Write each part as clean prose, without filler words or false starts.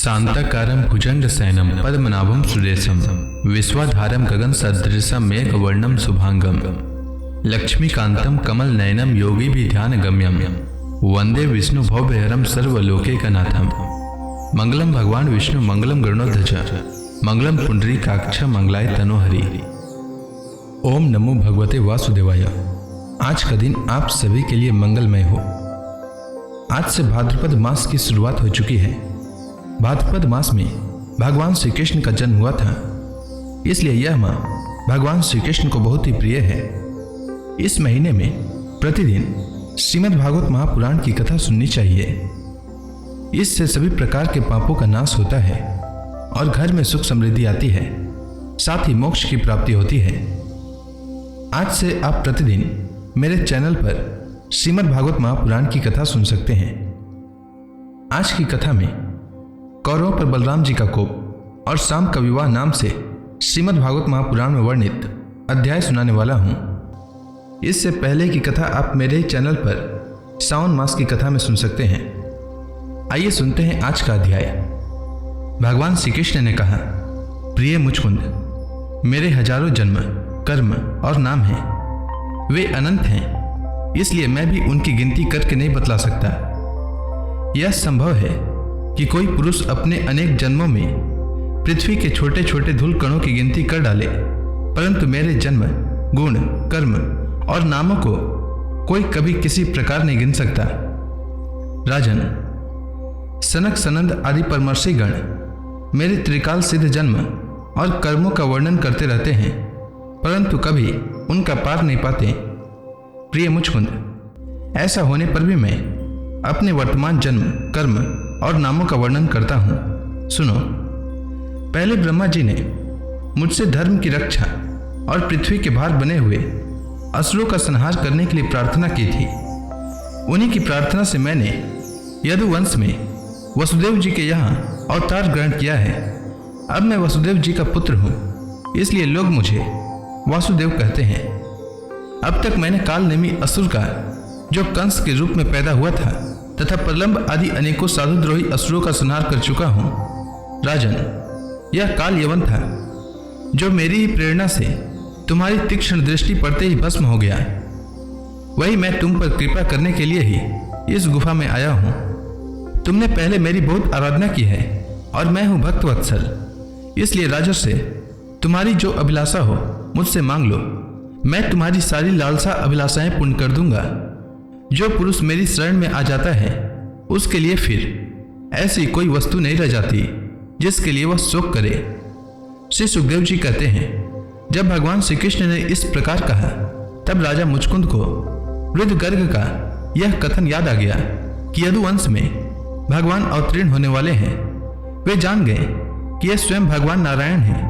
शांताकारं भुजंगशयनं पद्मनाभं सुरेशं विश्वाधारं गगनसदृशं मेघवर्णं शुभांगं लक्ष्मीकान्तं कमलनयनं योगिभिध्यानगम्यं वंदे विष्णु भवभयहरं सर्वलोकैकनाथं। मंगलम भगवान विष्णु मंगलम गरुड़ध्वज मंगलम पुंडरीकाक्ष मंगलाय तनोहरि। ओम नमो भगवते वासुदेवाय। आज का दिन आप सभी के लिए मंगलमय हो। आज से भाद्रपद मास की शुरुआत हो चुकी है। भाद्रपद मास में भगवान श्री कृष्ण का जन्म हुआ था, इसलिए यह माह भगवान श्री कृष्ण को बहुत ही प्रिय है। इस महीने में प्रतिदिन श्रीमद् भागवत महापुराण की कथा सुननी चाहिए। इससे सभी प्रकार के पापों का नाश होता है और घर में सुख समृद्धि आती है, साथ ही मोक्ष की प्राप्ति होती है। आज से आप प्रतिदिन मेरे चैनल पर श्रीमद् भागवत महापुराण की कथा सुन सकते हैं। आज की कथा में कौरवों पर बलराम जी का कोप और शाम का विवाह नाम से श्रीमद् भागवत महापुराण में वर्णित अध्याय सुनाने वाला हूँ। इससे पहले की कथा आप मेरे ही चैनल पर सावन मास की कथा में सुन सकते हैं। आइए सुनते हैं आज का अध्याय। भगवान श्री कृष्ण ने कहा, प्रिय मुचकुंद, मेरे हजारों जन्म कर्म और नाम हैं, वे अनंत हैं, इसलिए मैं भी उनकी गिनती करके नहीं बतला सकता। यह संभव है कि कोई पुरुष अपने अनेक जन्मों में पृथ्वी के छोटे छोटे धूल कणों की गिनती कर डाले, परंतु मेरे जन्म गुण कर्म और नामों को कोई कभी किसी प्रकार नहीं गिन सकता। राजन, सनक सनंद आदि परमर्षि गण मेरे त्रिकाल सिद्ध जन्म और कर्मों का वर्णन करते रहते हैं, परंतु कभी उनका पार नहीं पाते। प्रिय मुचकुंद, ऐसा होने पर भी मैं अपने वर्तमान जन्म कर्म और नामों का वर्णन करता हूँ। सुनो। पहले ब्रह्मा जी ने मुझसे धर्म की रक्षा और पृथ्वी के भार बने हुए असुरों का संहार करने के लिए प्रार्थना की थी। उन्हीं की प्रार्थना से मैंने यदुवंश में वसुदेव जी के यहाँ अवतार ग्रहण किया है। अब मैं वसुदेव जी का पुत्र हूँ, इसलिए लोग मुझे वासुदेव कहते हैं। अब तक मैंने काल नेमी असुर का, जो कंस के रूप में पैदा हुआ था, तथा प्रलंब आदि अनेकों साधुद्रोही असुरों का संहार कर चुका हूँ। राजन, यह काल यवन था, जो मेरी ही प्रेरणा से तुम्हारी तीक्ष्ण दृष्टि पड़ते ही भस्म हो गया। वही मैं तुम पर कृपा करने के लिए ही इस गुफा में आया हूँ। तुमने पहले मेरी बहुत आराधना की है और मैं हूँ भक्तवत्सल, इसलिए राजन से तुम्हारी जो अभिलाषा हो मुझसे मांग लो। मैं तुम्हारी सारी लालसा अभिलाषाएं पूर्ण कर दूंगा। जो पुरुष मेरी शरण में आ जाता है, उसके लिए फिर ऐसी कोई वस्तु नहीं रह जाती जिसके लिए वह शोक करे। श्री सुखदेव जी कहते हैं, जब भगवान श्री कृष्ण ने इस प्रकार कहा, तब राजा मुचकुंद को वृद्ध गर्ग का यह कथन याद आ गया कि यदुवंश में भगवान अवतीर्ण होने वाले हैं। वे जान गए कि यह स्वयं भगवान नारायण हैं।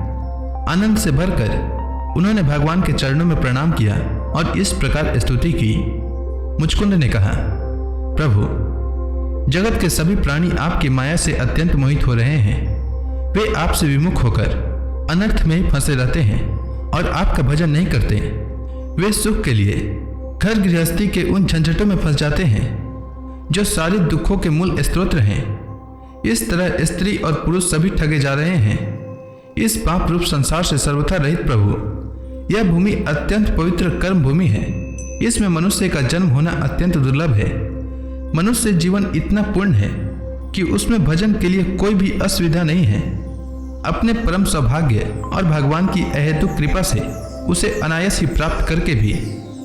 आनंद से भरकर उन्होंने भगवान के चरणों में प्रणाम किया और इस प्रकार स्तुति की। मुचकुंद ने कहा, प्रभु, जगत के सभी प्राणी आपकी माया से अत्यंत मोहित हो रहे हैं। वे आपसे विमुख होकर अनर्थ में ही फंसे रहते हैं और आपका भजन नहीं करते। वे सुख के लिए घर गृहस्थी के उन झंझटों में फंस जाते हैं जो सारे दुखों के मूल स्रोत हैं। इस तरह स्त्री और पुरुष सभी ठगे जा रहे हैं। इस पाप रूप संसार से सर्वथा रहित प्रभु, यह भूमि अत्यंत पवित्र कर्म भूमि है। इसमें मनुष्य का जन्म होना अत्यंत दुर्लभ है। मनुष्य जीवन इतना पूर्ण है कि उसमें भजन के लिए कोई भी असुविधा नहीं है। अपने परम सौभाग्य और भगवान की अहेतुक कृपा से उसे अनायास ही प्राप्त करके भी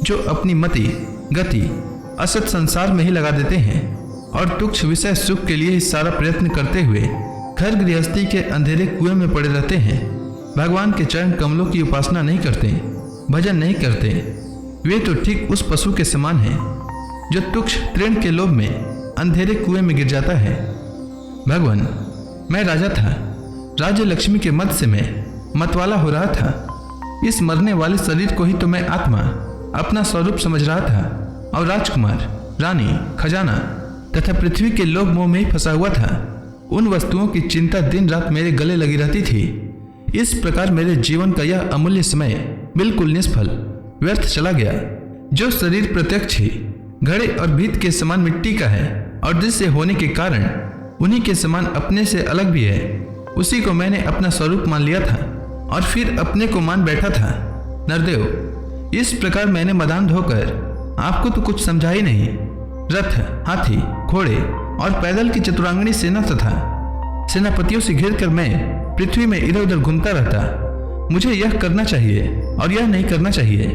जो अपनी मति गति असत संसार में ही लगा देते हैं और तुच्छ विषय सुख के लिए ही सारा प्रयत्न करते हुए घर गृहस्थी के अंधेरे कुएं में पड़े रहते हैं, भगवान के चरण कमलों की उपासना नहीं करते, भजन नहीं करते, वे तो ठीक उस पशु के समान हैं जो तुच्छ तृण के लोभ में अंधेरे कुएं में गिर जाता है। भगवान, मैं राजा था। राज्य लक्ष्मी के मद से मैं मतवाला हो रहा था। इस मरने वाले शरीर को ही तो मैं आत्मा, अपना स्वरूप समझ रहा था और राजकुमार, रानी, खजाना तथा पृथ्वी के लोभ मोह में ही फंसा हुआ था। उन वस्तुओं की चिंता दिन रात मेरे गले लगी रहती थी। इस प्रकार मेरे जीवन का यह अमूल्य समय बिल्कुल निष्फल व्यर्थ चला गया। जो शरीर प्रत्यक्ष ही घड़े और भीत के समान मिट्टी का है और जिससे होने के कारण उन्हीं के समान अपने से अलग भी है। उसी को मैंने अपना स्वरूप मान लिया था और फिर अपने को मान बैठा था। नरदेव, इस प्रकार मैंने मदान धोकर आपको तो कुछ समझा ही नहीं। रथ, हाथी, घोड़े और पैदल की चतुरांगनी सेना तथा सेनापतियों से घिरकर मैं पृथ्वी में इधर उधर घूमता रहता। मुझे यह करना चाहिए और यह नहीं करना चाहिए,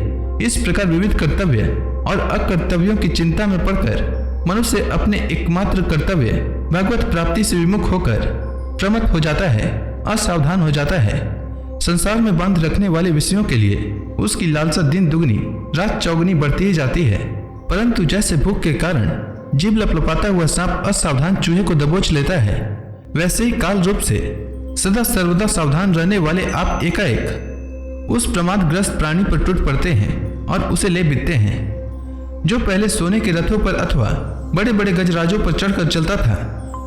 इस प्रकार विविध कर्तव्य और अकर्तव्यों की चिंता में पड़कर मनुष्य अपने एकमात्र कर्तव्य भगवत प्राप्ति से विमुख होकर प्रमत्त हो जाता है, असावधान हो जाता है। संसार में बांध रखने वाले विषयों के लिए उसकी लालसा दिन दुगनी रात चौगुनी बढ़ती ही जाती है। परंतु जैसे भूख के कारण जीभ लपलपाता हुआ सांप असावधान चूहे को दबोच लेता है, वैसे ही काल रूप से सदा सर्वदा सावधान रहने वाले आप एकाएक उस प्रमादग्रस्त प्राणी पर टूट पड़ते हैं और उसे ले बिकते हैं। जो पहले सोने के रथों पर अथवा बड़े बड़े गजराजों पर चढ़कर चलता था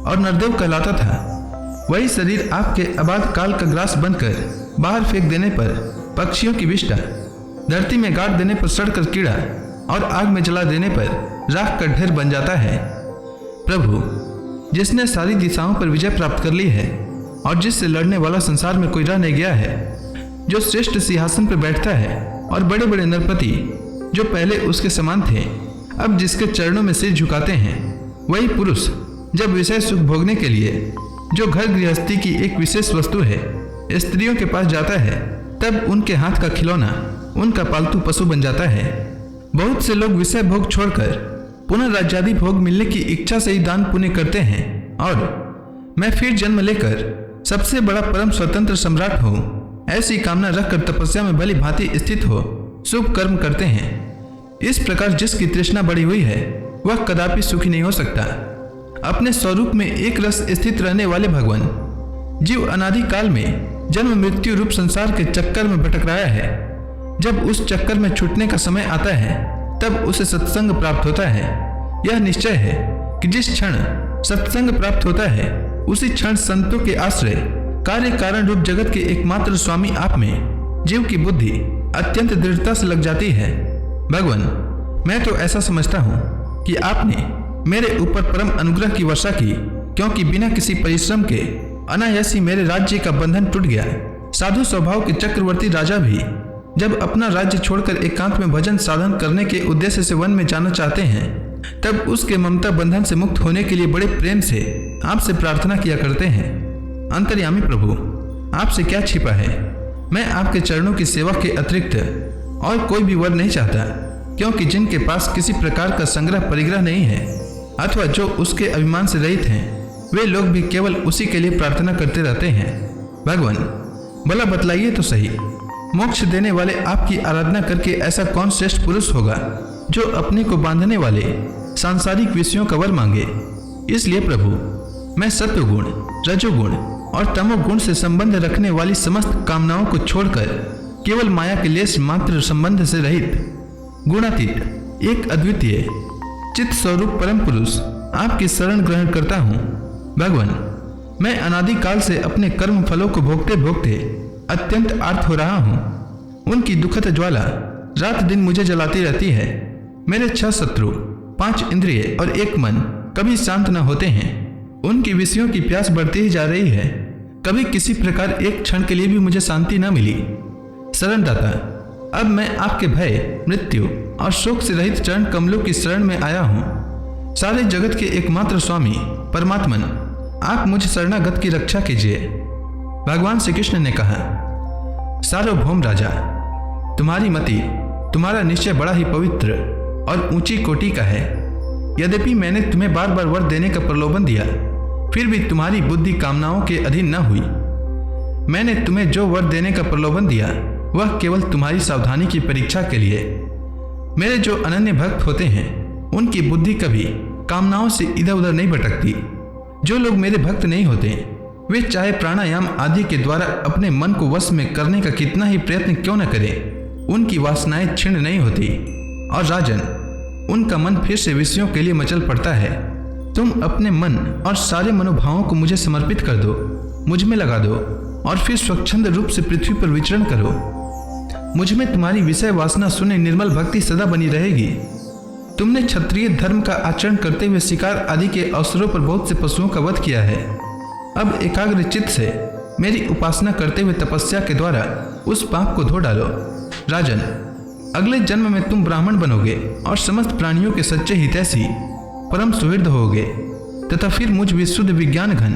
और नरदेव कहलाता था, वही शरीर आपके अबाध काल का ग्रास बनकर बाहर फेंक देने पर पक्षियों की विष्ठा, धरती में गाड़ देने पर सड़कर कीड़ा और आग में जला देने पर राख का ढेर बन जाता है। प्रभु, जिसने सारी दिशाओं पर विजय प्राप्त कर ली है और जिससे लड़ने वाला संसार में कोई रह नहीं गया है, जो श्रेष्ठ सिंहासन पर बैठता है और बड़े बड़े नरपति जो पहले उसके समान थे अब जिसके चरणों में सिर झुकाते हैं, वही पुरुष जब विषय सुख भोगने के लिए जो घर गृहस्थी की एक विशेष वस्तु है स्त्रियों के पास जाता है, तब उनके हाथ का खिलौना उनका पालतू पशु बन जाता है। बहुत से लोग विषय भोग छोड़कर पुनः राज्यादि भोग मिलने की इच्छा से ही दान पुण्य करते हैं और मैं फिर जन्म लेकर सबसे बड़ा परम स्वतंत्र सम्राट हूँ, ऐसी कामना रखकर तपस्या में भली भांति स्थित हो शुभ कर्म करते हैं। इस प्रकार जिसकी तृष्णा बढ़ी हुई है वह कदापि सुखी नहीं हो सकता। अपने स्वरूप में एक रस स्थित रहने वाले भगवान जीव अनादि काल में जन्म मृत्यु रूप संसार के चक्कर में भटक रहा है। जब उस चक्कर में छूटने का समय आता है तब उसे सत्संग प्राप्त होता है। यह निश्चय है कि जिस क्षण सत्संग प्राप्त होता है उसी क्षण संतों के आश्रय कार्य कारण रूप जगत के एकमात्र स्वामी आप में जीव की बुद्धि अत्यंत दृढ़ता से लग जाती है। भगवान, मैं तो ऐसा समझता हूँ कि आपने मेरे ऊपर परम अनुग्रह की वर्षा की, क्योंकि बिना किसी परिश्रम के अनायासी मेरे राज्य का बंधन टूट गया। साधु स्वभाव के चक्रवर्ती राजा भी जब अपना राज्य छोड़कर एकांत में भजन साधन करने के उद्देश्य से वन में जाना चाहते हैं, तब उसके ममता बंधन से मुक्त होने के लिए बड़े प्रेम से आपसे प्रार्थना किया करते हैं। अंतर्यामी प्रभु, आपसे क्या छिपा है? मैं आपके चरणों की सेवा के अतिरिक्त और कोई भी वर नहीं चाहता, क्योंकि जिनके पास किसी प्रकार का संग्रह परिग्रह नहीं है अथवा जो उसके अभिमान से रहित हैं, वे लोग भी केवल उसी के लिए प्रार्थना करते रहते हैं। भगवान, भला बतलाइए तो सही, मोक्ष देने वाले आपकी आराधना करके ऐसा कौन श्रेष्ठ पुरुष होगा जो अपने को बांधने वाले सांसारिक विषयों का वर मांगे? इसलिए प्रभु, मैं सत्वगुण, रजोगुण और तमोगुण से संबंध रखने वाली समस्त कामनाओं को छोड़कर केवल माया के लेस मात्र संबंध से रहित गुणातीत एक अद्वितीय चित्त स्वरूप परम पुरुष आपकी शरण ग्रहण करता हूँ। भगवान, मैं अनादिकाल से अपने कर्म फलों को भोगते भोगते अत्यंत आर्त हो रहा हूँ। उनकी दुखद ज्वाला रात दिन मुझे जलाती रहती है। मेरे 6 शत्रु, 5 इंद्रिय और 1 मन कभी शांत न होते हैं। उनकी विषयों की प्यास बढ़ती ही जा रही है। कभी किसी प्रकार एक क्षण के लिए भी मुझे शांति न मिली। शरणदाता, अब मैं आपके भय, मृत्यु और शोक से रहित चरण कमलों की शरण में आया हूँ। सारे जगत के एकमात्र स्वामी परमात्मन, आप मुझ शरणागत की रक्षा कीजिए। भगवान श्री कृष्ण ने कहा, सार्वभौम राजा, तुम्हारी मति, तुम्हारा निश्चय बड़ा ही पवित्र और ऊंची कोटि का है। यद्यपि मैंने तुम्हें बार बार वर देने का प्रलोभन दिया, फिर भी तुम्हारी बुद्धि कामनाओं के अधीन न हुई। मैंने तुम्हें जो वर देने का प्रलोभन दिया वह केवल तुम्हारी सावधानी की परीक्षा के लिए। मेरे जो अनन्य भक्त होते हैं उनकी बुद्धि कभी कामनाओं से इधर उधर नहीं भटकती। जो लोग मेरे भक्त नहीं होते वे चाहे प्राणायाम आदि के द्वारा अपने मन को वश में करने का कितना ही प्रयत्न क्यों न करें, उनकी वासनाएं क्षीण नहीं होती और राजन, उनका मन फिर से विषयों के लिए मचल पड़ता है। तुम अपने मन और सारे मनोभावों को मुझे समर्पित कर दो, मुझ में लगा दो और फिर स्वच्छंद रूप से पृथ्वी पर विचरण करो। मुझ में तुम्हारी विषय वासना शून्य निर्मल भक्ति सदा बनी रहेगी। तुमने क्षत्रिय धर्म का आचरण करते हुए शिकार आदि के अवसरों पर बहुत से पशुओं का वध किया है। अब एकाग्र चित्त से मेरी उपासना करते हुए तपस्या के द्वारा उस पाप को धो डालो। राजन, अगले जन्म में तुम ब्राह्मण बनोगे और समस्त प्राणियों के सच्चे हितैषी परम सुहृद होगे तथा फिर मुझ विशुद्ध विज्ञान घन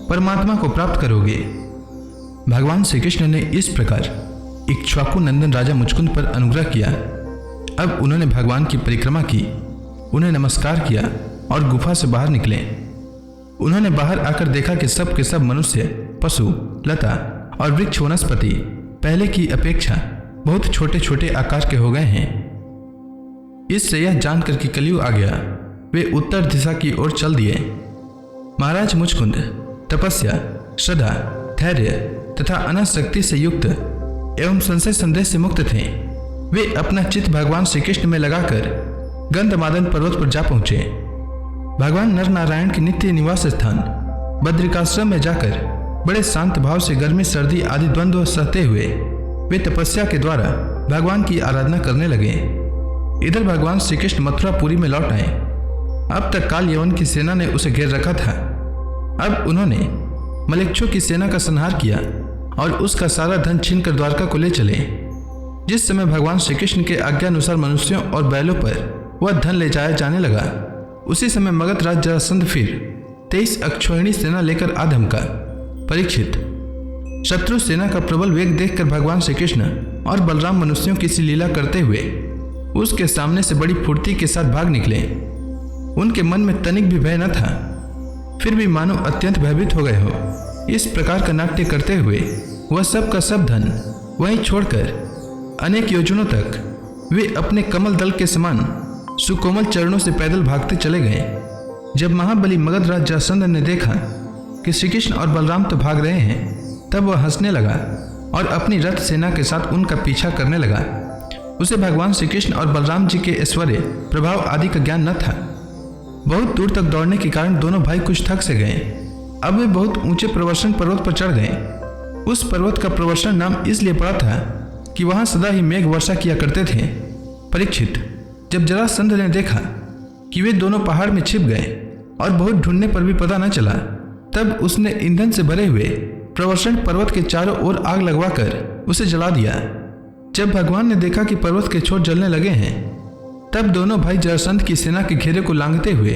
परमात्मा को प्राप्त करोगे। भगवान श्री कृष्ण ने इस प्रकार इक्ष्वाकु नंदन राजा मुचकुंद पर अनुग्रह किया। अब उन्होंने भगवान की परिक्रमा की, उन्हें नमस्कार किया और गुफा से बाहर निकले। उन्होंने बाहर आकर देखा कि सब के सब मनुष्य, पशु, लता और वृक्ष वनस्पति पहले की अपेक्षा बहुत छोटे छोटे आकार के हो गए हैं। इससे यह जानकर कि कलयुग आ गया, वे उत्तर दिशा की ओर चल दिए। महाराज मुचकुंद तपस्या, श्रद्धा, धैर्य तथा अनंत शक्ति से युक्त एवं संशय संदेह से मुक्त थे। वे अपना चित्त भगवान श्री कृष्ण में लगाकर गंधमादन पर्वत पर जा पहुंचे। भगवान नर नारायण के नित्य निवास स्थान बद्रिकाश्रम में जाकर बड़े शांत भाव से गर्मी सर्दी आदि द्वंद्व सहते हुए वे तपस्या के द्वारा भगवान की आराधना करने लगे। इधर भगवान श्री कृष्ण मथुरापुरी में लौट आए। अब तक काल यवन की सेना ने उसे घेर रखा था। अब उन्होंने मलेच्छों की सेना का संहार किया और उसका सारा धन छीनकर द्वारका को ले चले। जिस समय भगवान श्री कृष्ण के आज्ञानुसार मनुष्यों और बैलों पर वह धन ले जाया जाने लगा, उसी समय मगध राज जरासंध फिर 23 अक्षौहिणी सेना लेकर आ धमका। परीक्षित, शत्रु सेना का प्रबल वेग देखकर भगवान श्री कृष्ण और बलराम मनुष्यों की सी लीला करते हुए उसके सामने से बड़ी फुर्ती के साथ भाग निकले। उनके मन में तनिक भी भय न था, फिर भी मानो अत्यंत भयभीत हो गए हो। इस प्रकार का नाट्य करते हुए वह सब का सब धन वहीं छोड़कर अनेक योजनों तक वे अपने कमल दल के समान सुकोमल चरणों से पैदल भागते चले गए। जब महाबली मगध राज जरासंध ने देखा कि श्री कृष्ण और बलराम तो भाग रहे हैं, तब वह हंसने लगा और अपनी रथ सेना के साथ उनका पीछा करने लगा। उसे भगवान श्री कृष्ण और बलराम जी के ऐश्वर्य प्रभाव आदि का ज्ञान न था। बहुत दूर तक दौड़ने के कारण दोनों भाई कुछ थक से गए। अब वे बहुत ऊंचे प्रवर्षण पर्वत पर चढ़ गए। उस पर्वत का प्रवर्षण नाम इसलिए पड़ा था कि वहां सदा ही मेघ वर्षा किया करते थे। परीक्षित, जब जरासंध ने देखा कि वे दोनों पहाड़ में छिप गए और बहुत ढूंढने पर भी पता न चला, तब उसने ईंधन से भरे हुए प्रवर्षण पर्वत के चारों ओर आग लगवाकर उसे जला दिया। जब भगवान ने देखा कि पर्वत के छोर जलने लगे हैं, तब दोनों भाई जरासंध की सेना के घेरे को लांघते हुए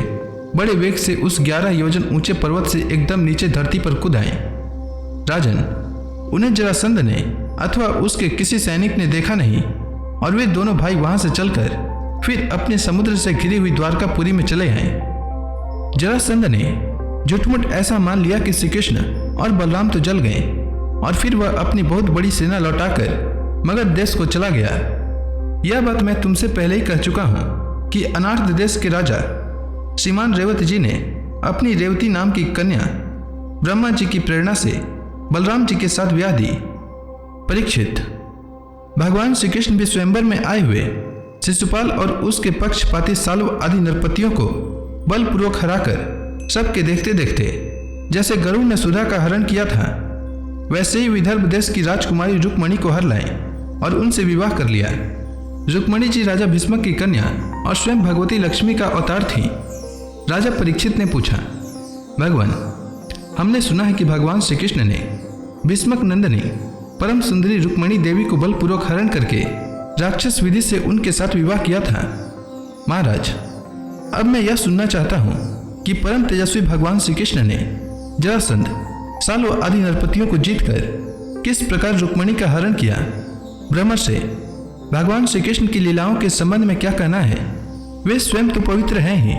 बड़े वेग से उस 11 योजन ऊंचे पर्वत से एकदम नीचे धरती पर कूद आए। राजन, उन्हें जरासंध ने अथवा उसके किसी सैनिक ने देखा नहीं और वे दोनों भाई वहां से चलकर फिर अपने समुद्र से घिरी हुई द्वारकापुरी में चले आए। जरासंध ने झूठमुठ ऐसा मान लिया कि श्री कृष्ण और बलराम तो जल गए और फिर वह अपनी बहुत बड़ी सेना लौटाकर मगध देश को चला गया। यह बात मैं तुमसे पहले ही कह चुका हूं कि अनार्त देश के राजा श्रीमान रेवत जी ने अपनी रेवती नाम की कन्या ब्रह्मा जी की प्रेरणा से बलराम जी के साथ ब्याह दी। परीक्षित, भगवान श्री कृष्ण भी स्वयंवर में आए हुए शिशुपाल और उसके पक्षपाती साल्व आदि नरपतियों को बलपूर्वक हराकर सबके देखते देखते जैसे गरुड़ ने सुधा का हरण किया था, वैसे ही विदर्भ देश की राजकुमारी रुक्मणी को हर लाए और उनसे विवाह कर लिया। रुक्मणी जी राजा भीष्मक की कन्या और स्वयं भगवती लक्ष्मी का अवतार थी। राजा परीक्षित ने पूछा, भगवान, हमने सुना है कि भगवान श्री कृष्ण ने भीष्मक नंदनी परम सुंदरी रुक्मणी देवी को बलपूर्वक हरण करके राक्षस विधि से उनके साथ विवाह किया था। महाराज, अब मैं यह सुनना चाहता हूँ कि परम तेजस्वी भगवान श्री कृष्ण ने जरासंध, सालों आदि नरपतियों को जीतकर किस प्रकार रुक्मणी का हरण किया। ब्रह्मा से भगवान श्री कृष्ण की लीलाओं के संबंध में क्या कहना है? वे स्वयं तो पवित्र हैं ही,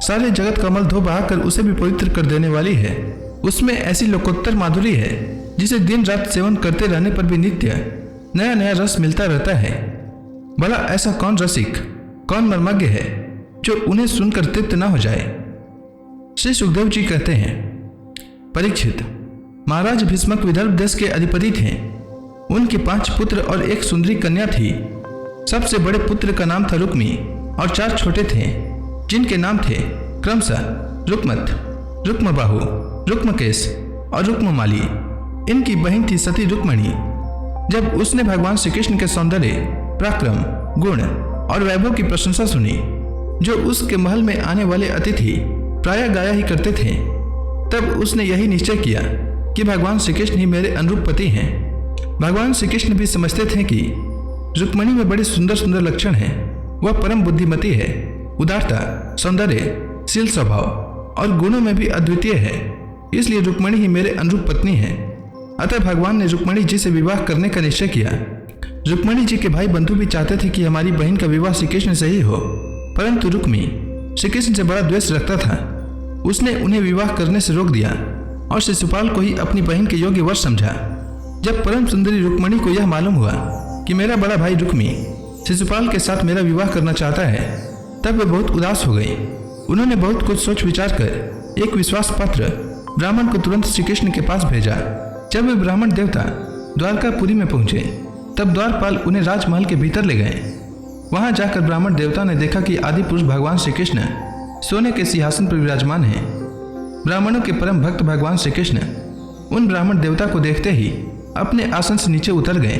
सारे जगत का मल धो बहाकर उसे भी पवित्र कर देने वाली है। उसमें ऐसी लोकोत्तर माधुरी है जिसे दिन रात सेवन करते रहने पर भी नित्य नया नया रस मिलता रहता है। भला ऐसा कौन रसिक, कौन मर्मज्ञ है जो उन्हें सुनकर तृप्त न हो जाए। श्री सुखदेव जी कहते हैं, परीक्षित, महाराज भीष्मक विदर्भ देश के अधिपति थे। उनके 5 पुत्र और एक सुंदरी कन्या थी। सबसे बड़े पुत्र का नाम था रुक्मी और 4 छोटे थे जिनके नाम थे क्रमशः रुक्मत, रुक्मबाहु, रुक्मकेश और रुक्ममाली। इनकी बहन थी सती रुक्मणी। जब उसने भगवान श्री कृष्ण के सौंदर्य, पराक्रम, गुण और वैभव की प्रशंसा सुनी, जो उसके महल में आने वाले अतिथि प्रायः गाया ही करते थे। तब उसने यही निश्चय किया कि भगवान श्री कृष्ण ही मेरे अनुरूप पति हैं। भगवान श्री कृष्ण भी समझते थे कि रुक्मिणी में बड़े सुंदर सुंदर लक्षण हैं। वह परम बुद्धिमती है, उदारता, सौंदर्य, शील स्वभाव और गुणों में भी अद्वितीय है। इसलिए रुक्मिणी ही मेरे अनुरूप पत्नी है। अतः भगवान ने रुक्मिणी जी से विवाह करने का निश्चय किया। रुक्मिणी जी के भाई बंधु भी चाहते थे कि हमारी बहन का विवाह श्री कृष्ण से ही हो, परंतु रुक्मी श्री कृष्ण से बड़ा द्वेष रखता था। उसने उन्हें विवाह करने से रोक दिया और शिशुपाल को ही अपनी बहन के योग्य वर समझा। जब परम सुंदरी रुक्मिणी को यह मालूम हुआ कि मेरा बड़ा भाई रुक्मी शिशुपाल के साथ मेरा विवाह करना चाहता है, तब वे बहुत उदास हो गई। उन्होंने बहुत कुछ सोच विचार कर एक विश्वास पात्र ब्राह्मण को तुरंत श्री कृष्ण के पास भेजा। जब वे ब्राह्मण देवता द्वारकापुरी में पहुंचे, तब द्वारपाल उन्हें राजमहल के भीतर ले गए। वहां जाकर ब्राह्मण देवता ने देखा कि आदि पुरुष भगवान श्री कृष्ण सोने के सिंहासन पर विराजमान हैं। ब्राह्मणों के परम भक्त भगवान श्री कृष्ण उन ब्राह्मण देवता को देखते ही अपने आसन से नीचे उतर गए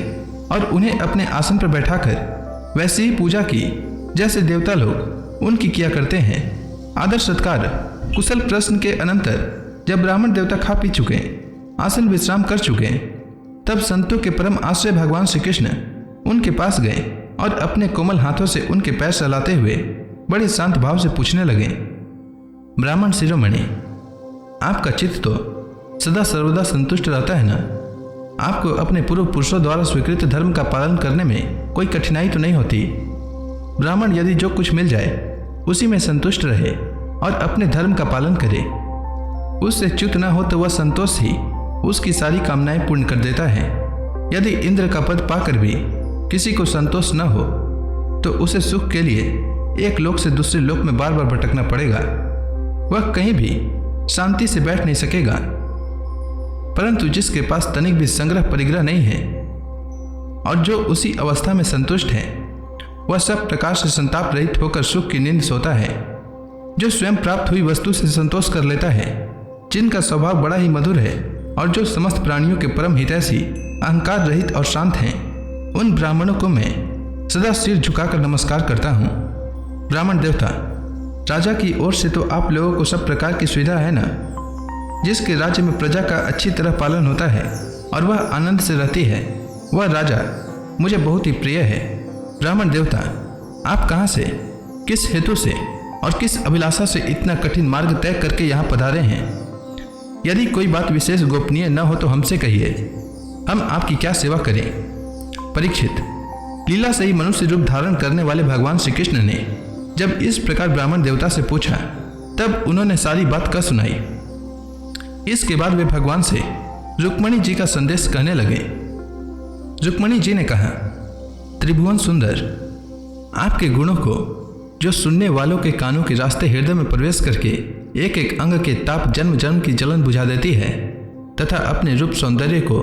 और उन्हें अपने आसन पर बैठाकर वैसी ही पूजा की जैसे देवता लोग उनकी किया करते हैं। आदर सत्कार कुशल प्रश्न के अनंतर जब ब्राह्मण देवता खा पी चुके, आसन विश्राम कर चुके, तब संतों के परम आश्रय भगवान श्री कृष्ण उनके पास गए और अपने कोमल हाथों से उनके पैर सहलाते हुए बड़े शांत भाव से पूछने लगे, ब्राह्मण शिरोमणि, आपका चित्त तो सदा सर्वदा संतुष्ट रहता है ना? आपको अपने पूर्व पुरुषों द्वारा स्वीकृत धर्म का पालन करने में कोई कठिनाई तो नहीं होती? ब्राह्मण यदि जो कुछ मिल जाए उसी में संतुष्ट रहे और अपने धर्म का पालन करे, उससे च्युत न हो तो वह संतोष ही उसकी सारी कामनाएं पूर्ण कर देता है। यदि इंद्र का पद पाकर भी किसी को संतोष न हो तो उसे सुख के लिए एक लोक से दूसरे लोक में बार बार भटकना पड़ेगा। वह कहीं भी शांति से बैठ नहीं सकेगा। परंतु जिसके पास तनिक भी संग्रह परिग्रह नहीं है और जो उसी अवस्था में संतुष्ट है, वह सब प्रकार से संताप रहित होकर सुख की नींद सोता है। जो स्वयं प्राप्त हुई वस्तु से संतोष कर लेता है, जिनका स्वभाव बड़ा ही मधुर है और जो समस्त प्राणियों के परम हितैषी, अहंकार रहित और शांत हैं, उन ब्राह्मणों को मैं सदा सिर झुकाकर नमस्कार करता हूँ। ब्राह्मण देवता, राजा की ओर से तो आप लोगों को सब प्रकार की सुविधा है ना? जिसके राज्य में प्रजा का अच्छी तरह पालन होता है और वह आनंद से रहती है, वह राजा मुझे बहुत ही प्रिय है। ब्राह्मण देवता, आप कहाँ से, किस हेतु से और किस अभिलाषा से इतना कठिन मार्ग तय करके यहाँ पधारे हैं? यदि कोई बात विशेष गोपनीय न हो तो हमसे कहिए, हम आपकी क्या सेवा करें? परीक्षित, लीला से ही मनुष्य रूप धारण करने वाले भगवान श्री कृष्ण ने जब इस प्रकार ब्राह्मण देवता से पूछा, तब उन्होंने सारी बात कह सुनाई। इसके बाद वे भगवान से रुक्मिणी जी का संदेश कहने लगे। रुक्मिणी जी ने कहा, त्रिभुवन सुंदर, आपके गुणों को जो सुनने वालों के कानों के रास्ते हृदय में प्रवेश करके एक एक अंग के ताप जन्म जन्म की जलन बुझा देती है, तथा अपने रूप सौंदर्य को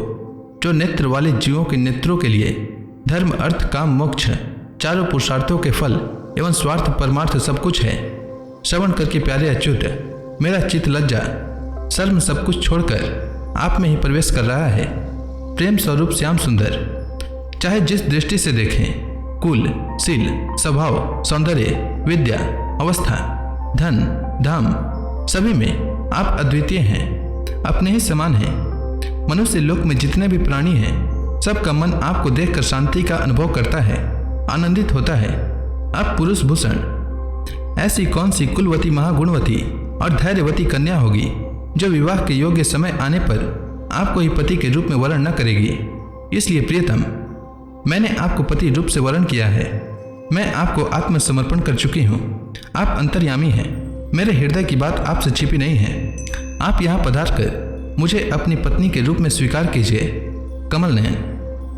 जो नेत्र वाले जीवों के नेत्रों के लिए धर्म अर्थ काम मोक्ष चारों पुरुषार्थों के फल एवं स्वार्थ परमार्थ सब कुछ है, श्रवण करके प्यारे अच्युत मेरा चित्त लज्जा शर्म सब कुछ छोड़कर आप में ही प्रवेश कर रहा है। प्रेम स्वरूप श्याम सुंदर, चाहे जिस दृष्टि से देखें, कुल, शील, स्वभाव, सौंदर्य, विद्या, अवस्था, धन, धाम सभी में आप अद्वितीय हैं, अपने ही समान हैं। मनुष्य लोक में जितने भी प्राणी हैं, सबका मन आपको देखकर शांति का अनुभव करता है, आनंदित होता है। आप पुरुष भूषण, ऐसी कौन सी कुलवती महागुणवती और धैर्यवती कन्या होगी जो विवाह के योग्य समय आने पर आपको ही पति के रूप में वरण न करेगी? इसलिए प्रियतम, मैंने आपको पति रूप से वरण किया है। मैं आपको आत्मसमर्पण कर चुकी हूँ। आप अंतर्यामी हैं, मेरे हृदय की बात आपसे छिपी नहीं है। आप यहाँ पधार कर मुझे अपनी पत्नी के रूप में स्वीकार कीजिए। कमल नयन,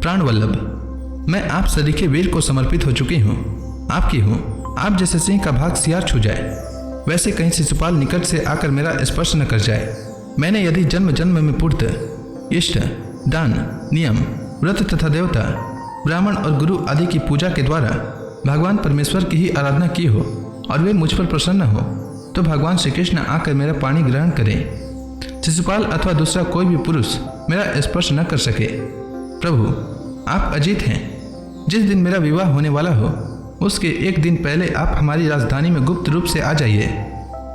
प्राणवल्लभ, मैं आप सरीखे वीर को समर्पित हो चुकी हूँ, आपकी हूँ। आप जैसे सिंह का भाग सियार छू जाए, वैसे कहीं शिशुपाल निकट से आकर मेरा स्पर्श न कर जाए। मैंने यदि जन्म जन्म में पूर्त इष्ट, दान, नियम, व्रत तथा देवता, ब्राह्मण और गुरु आदि की पूजा के द्वारा भगवान परमेश्वर की ही आराधना की हो और वे मुझ पर प्रसन्न हो, तो भगवान श्री कृष्ण आकर मेरा पाणी ग्रहण करें। शिशुपाल अथवा दूसरा कोई भी पुरुष मेरा स्पर्श न कर सके। प्रभु, आप अजीत हैं। जिस दिन मेरा विवाह होने वाला हो उसके एक दिन पहले आप हमारी राजधानी में गुप्त रूप से आ जाइए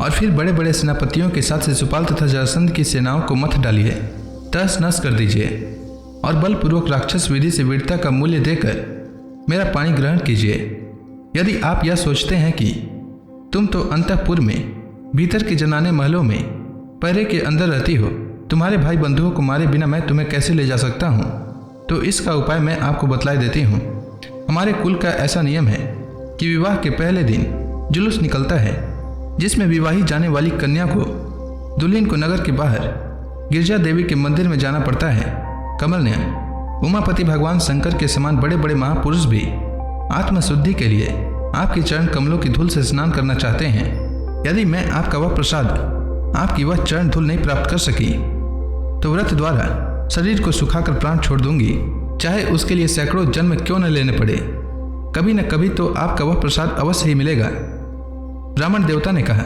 और फिर बड़े बड़े सेनापतियों के साथ शिशुपाल तथा जरासंध की सेनाओं को मत डालिए, तहस नहस कर दीजिए और बलपूर्वक राक्षस विधि से वीरता का मूल्य देकर मेरा पानी ग्रहण कीजिए। यदि आप यह सोचते हैं कि तुम तो अंतःपुर में भीतर के जनाने महलों में पहरे के अंदर रहती हो, तुम्हारे भाई बंधुओं को मारे बिना मैं तुम्हें कैसे ले जा सकता हूँ, तो इसका उपाय मैं आपको बतलाई देती हूँ। हमारे कुल का ऐसा नियम है कि विवाह के पहले दिन जुलूस निकलता है जिसमें विवाही जाने वाली कन्या को दुल्हन को नगर के बाहर गिरजा देवी के मंदिर में जाना पड़ता है। कमल नयन, उमापति भगवान शंकर के समान बड़े बड़े महापुरुष भी आत्मशुद्धि के लिए आपके चरण कमलों की धूल से स्नान करना चाहते हैं। यदि मैं आपका वह प्रसाद, आपकी वह चरण धूल नहीं प्राप्त कर सकी तो व्रत द्वारा शरीर को सुखाकर प्राण छोड़ दूंगी, चाहे उसके लिए सैकड़ों जन्म क्यों न लेने पड़े। कभी न कभी तो आपका वह प्रसाद अवश्य ही मिलेगा। ब्राह्मण देवता ने कहा,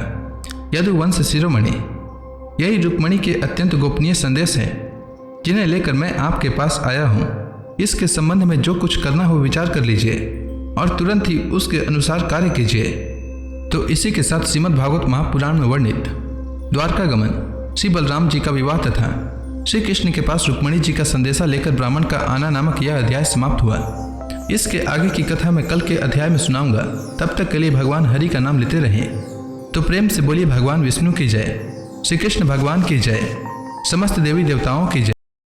यदुवंश शिरोमणि, यही रुक्मिणी के अत्यंत गोपनीय संदेश है जिन्हें लेकर मैं आपके पास आया हूँ। इसके संबंध में जो कुछ करना हो विचार कर लीजिए और तुरंत ही उसके अनुसार कार्य कीजिए। तो इसी के साथ श्रीमद् भागवत महापुराण में वर्णित द्वारका गमन, श्री बलराम जी का विवाह तथा श्री कृष्ण के पास रुक्मिणी जी का संदेशा लेकर ब्राह्मण का आना नामक यह अध्याय समाप्त हुआ। इसके आगे की कथा मैं कल के अध्याय में सुनाऊंगा। तब तक के लिए भगवान हरि का नाम लेते रहें। तो प्रेम से बोलिए भगवान विष्णु की जय, श्री कृष्ण भगवान की जय, समस्त देवी देवताओं की जय।